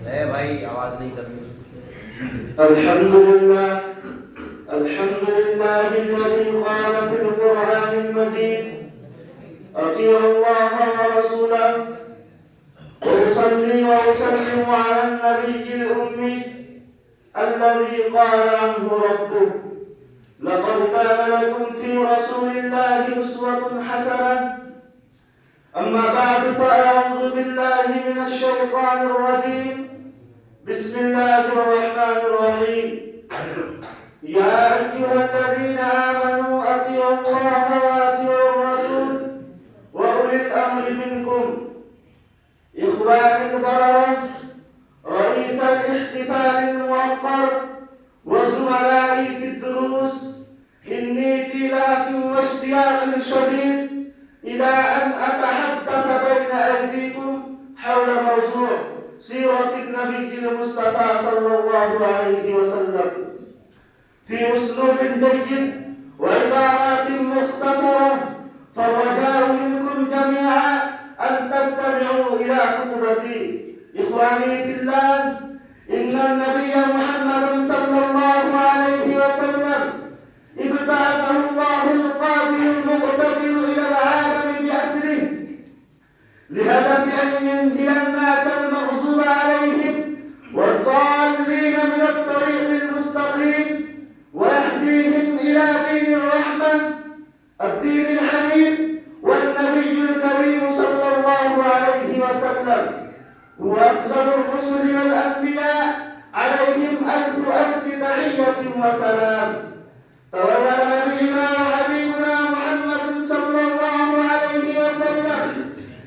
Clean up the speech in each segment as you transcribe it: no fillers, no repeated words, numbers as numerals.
भाई आवाज नहीं करनी। अल्हम्दुलिल्लाह अल्हम्दुलिल्लाह الذي قال في القرآن المجيد أطيعوا الله ورسوله وأصلي وأسلم على النبي الأمي الذي قال عنه ربه لقد كان لكم في رسول الله أسوة حسنة. أما بعد فأعوذ بالله من الشيطان الرجيم. بسم الله الرحمن الرحيم. يا أيها الذين آمنوا أطيعوا الله وأطيعوا الرسول وأولي الأمر منكم. إخواني البررة، رئيس الاحتفال الموقر وزملائي في الدروس، إني في لهف واشتياق شديد إلى أن أتحدث بين أيديكم حول موضوع سيرة النبي المصطفى صلى الله عليه وسلم في أسلوب جيد وعبارات مختصرة، فالرجاء منكم جميعا أن تستمعوا إلى خطبتي. إخواني في الله، إن النبي محمد صلى الله عليه وسلم ابتعثه الله القادر المقتدر إلى العالم بأسره لهدف أن ينجي الناس المغصوب عليهم والضالين من الطريق المستقيم ويهديهم إلى دين الرحمة الدين الحنيف. والنبي الكريم صلى الله عليه وسلم هو أفضل الرسل والأنبياء عليهم ألف تحية وسلام. تولى نبينا وحبيبنا محمد صلى الله عليه وسلم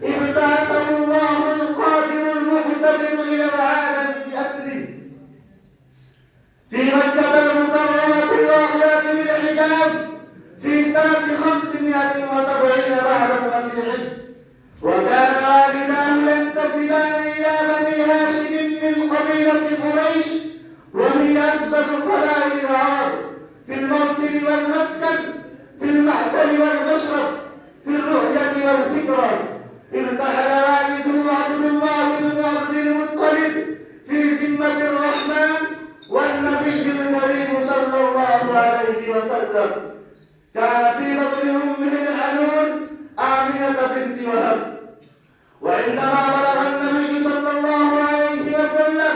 ابتعثه الله القادر المقتدر إلى العالم بأسره في مكة المكرمة الواقعة بالحجاز في سنة 570 بعد المسيح، وكان والداه ينتسبان إلى بني هاشم من قبيلة قريش، وهي أفضل قبائل العرب في الموطن والمسكن، في المأكل والمشرب، في الرؤية والفكرة. ارتحل والده عبد الله بن عبد المطلب في ذمة الرحمن والنبي الكريم صلى الله عليه وسلم كان في بطن أمه الحنون آمنة بنت وهب. وعندما بلغ النبي صلى الله عليه وسلم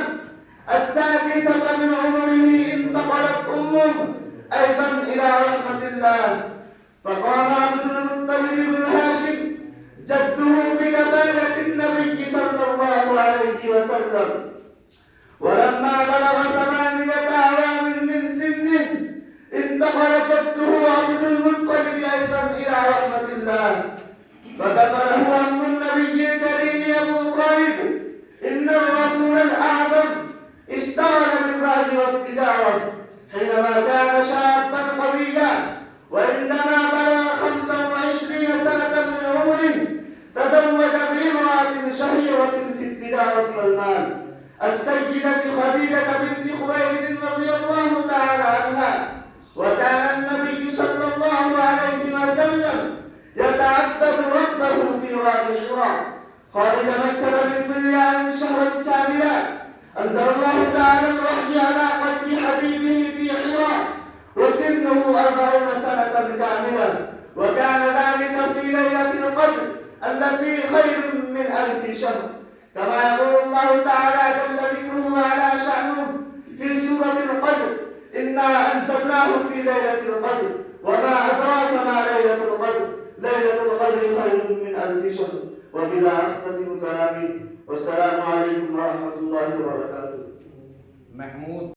6 من عمره انتقلت أمه أيضا إلى رحمة الله، فقام عبد المطلب بن هاشم جده بكفالة النبي صلى الله عليه وسلم. ولما بلغ 8 أعوام من سنه انتقل جده عبد المطلب أيضا إلى رحمة الله، فكفله عم النبي الكريم أبو طالب. إن الرسول الأعظم اشتغل بالرأي والتجارة حينما كان شابا قويا، وعندما بلغ 25 سنة من عمره تزوج بامرأة شهيرة في التجارة والمال، السيدة خديجة بنت خويلد رضي الله تعالى عنها. وكان النبي صلى الله عليه وسلم يتعبد ربه في وادي حراء خارج مكة بالكل عن شهرا كاملا. أنزل الله تعالى الوحي على قلب حبيبه في حراء وسنه 40 سنة كاملة، وكان ذلك في ليلة القدر التي خير من 1000 شهر، كما يقول الله تعالى جل ذكره وعلى شأنه في سورة القدر: إنا أنزلناه في ليلة القدر وما أدراك ما ليلة القدر، ليلة القدر خير من 1000 شهر. وبذا أختتم كلامي، والسلام عليكم ورحمة الله وبركاته. محمود